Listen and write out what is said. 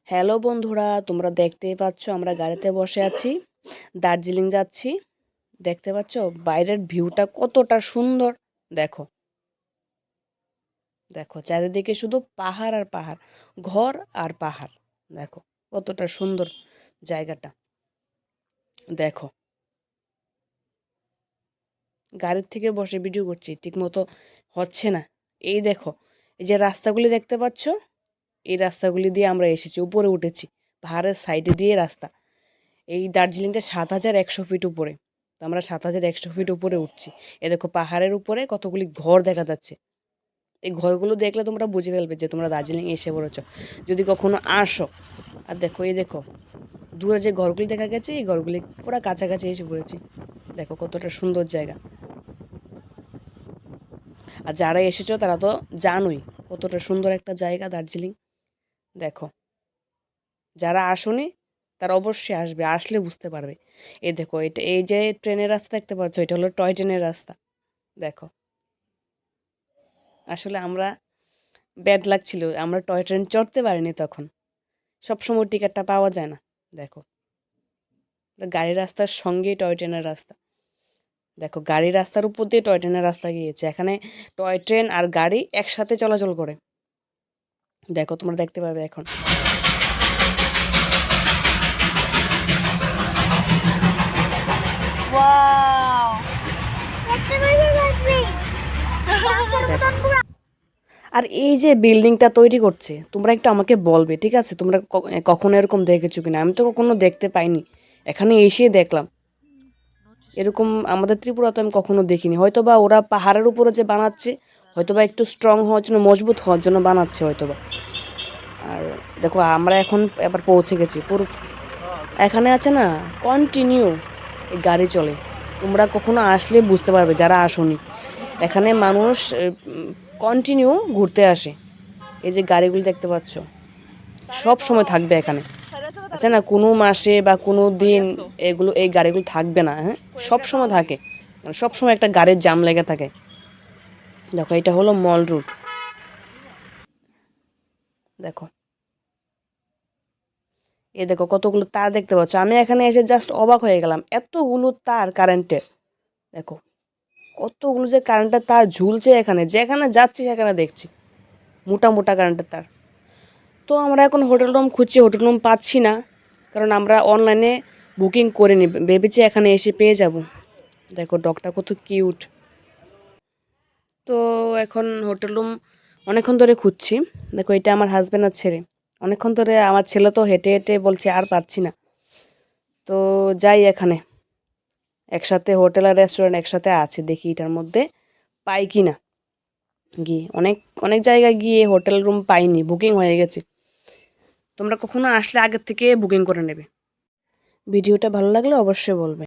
Hello বন্ধুরা, তোমরা দেখতেই পাচ্ছ আমরা গাড়িতে বসে আছি, দার্জিলিং যাচ্ছি। দেখতে পাচ্ছ বাইরের ভিউটা কতটা সুন্দর। দেখো দেখো চারিদিকে শুধু পাহাড় আর পাহাড়, ঘর আর পাহাড়। দেখো কতটা সুন্দর জায়গাটা। দেখো গাড়ির থেকে বসে ভিডিও করছি, ঠিক মতো হচ্ছে না। এই দেখো, এই যে রাস্তাগুলি দেখতে পাচ্ছ, এই রাস্তাগুলি দিয়ে আমরা এসেছি, উপরে উঠেছি। পাহাড়ের সাইডে দিয়ে রাস্তা। এই দার্জিলিংটা ৭,১০০ ফিট উপরে। তো আমরা ৭,১০০ ফিট উপরে উঠছি। এ দেখো পাহাড়ের উপরে কতগুলি ঘর দেখা যাচ্ছে। এই ঘরগুলো দেখলে তোমরা বুঝে ফেলবে যে তোমরা দার্জিলিং এসে পড়েছ, যদি কখনো আসো। আর দেখো এই দেখো দূরে যে ঘরগুলি দেখা গেছে, এই ঘরগুলি পুরো কাছাকাছি এসে পড়েছি। দেখো কতটা সুন্দর জায়গা। আর যারা এসেছো তারা তো জানোই কতটা সুন্দর একটা জায়গা দার্জিলিং। দেখো যারা আসোনি তারা অবশ্যই আসবে, আসলে বুঝতে পারবে। এই দেখো এটা, এই যে ট্রেনের রাস্তা দেখতে পাচ্ছ, এটা হলো টয় ট্রেনের রাস্তা। দেখো আসলে আমরা ব্যাড লাক ছিল, আমরা টয় ট্রেন চড়তে পারিনি তখন। সবসময় টিকিটটা পাওয়া যায় না। দেখো গাড়ির রাস্তার সঙ্গেই টয় ট্রেনের রাস্তা। দেখো গাড়ির রাস্তার উপর দিয়ে টয় ট্রেনের রাস্তা গিয়েছে। এখানে টয় ট্রেন আর গাড়ি একসাথে চলাচল করে। দেখো তোমরা দেখতে পাবে এখন। আর এই যে বিল্ডিংটা তৈরি করছে, তোমরা একটু আমাকে বলবে, ঠিক আছে? তোমরা কখনো এরকম দেখেছো কিনা? আমি তো কখনো দেখতে পাইনি, এখানে এসে দেখলাম। এরকম আমাদের ত্রিপুরাতে আমি কখনো দেখিনি। হয়তো বা ওরা পাহাড়ের উপরে যে বানাচ্ছে, হয়তো বা একটু স্ট্রং হওয়ার জন্য, মজবুত হওয়ার জন্য বানাচ্ছে হয়তো বা। আর দেখো আমরা এখন এবার পৌঁছে গেছি পুরো। এখানে আছে না, কন্টিনিউ এই গাড়ি চলে। তোমরা কখনো আসলে বুঝতে পারবে যারা আসোনি। এখানে মানুষ কন্টিনিউ ঘুরতে আসে। এই যে গাড়িগুলি দেখতে পাচ্ছ, সব সময় থাকবে এখানে। আচ্ছা না, কোনো মাসে বা কোনো দিন এগুলো, এই গাড়িগুলো থাকবে না। হ্যাঁ, সব সময় থাকে, মানে সব সময় একটা গাড়ির জাম লেগে থাকে। দেখো এটা হলো মল রুট। দেখো এই দেখো কতগুলো তার দেখতে পাচ্ছ। আমি এখানে এসে জাস্ট অবাক হয়ে গেলাম, এতগুলো তার কারেন্টের। দেখো কতগুলো যে কারেন্টের তার ঝুলছে এখানে, যেখানে যাচ্ছি সেখানে দেখছি মোটা মোটা কারেন্টের তার। তো আমরা এখন হোটেল রুম খুঁজছি, হোটেল রুম পাচ্ছি না, কারণ আমরা অনলাইনে বুকিং করে নি, ভেবেছি এখানে এসে পেয়ে যাব। দেখো ডগটা কত কিউট। তো এখন হোটেল রুম অনেকক্ষণ ধরে খুঁজছি। দেখো এটা আমার হাজব্যান্ড আর ছেলে। অনেকক্ষণ ধরে আমার ছেলে তো হেঁটে হেঁটে বলছে আর পাচ্ছি না। তো যাই, এখানে একসাথে হোটেল আর রেস্টুরেন্ট একসাথে আছে, দেখি এটার মধ্যে পাই কি না। গিয়ে অনেক অনেক জায়গায় গিয়ে হোটেল রুম পাইনি, বুকিং হয়ে গেছে। তোমরা কখনো আসলে আগের থেকে বুকিং করে নেবে। ভিডিওটা ভালো লাগলে অবশ্যই বলবে।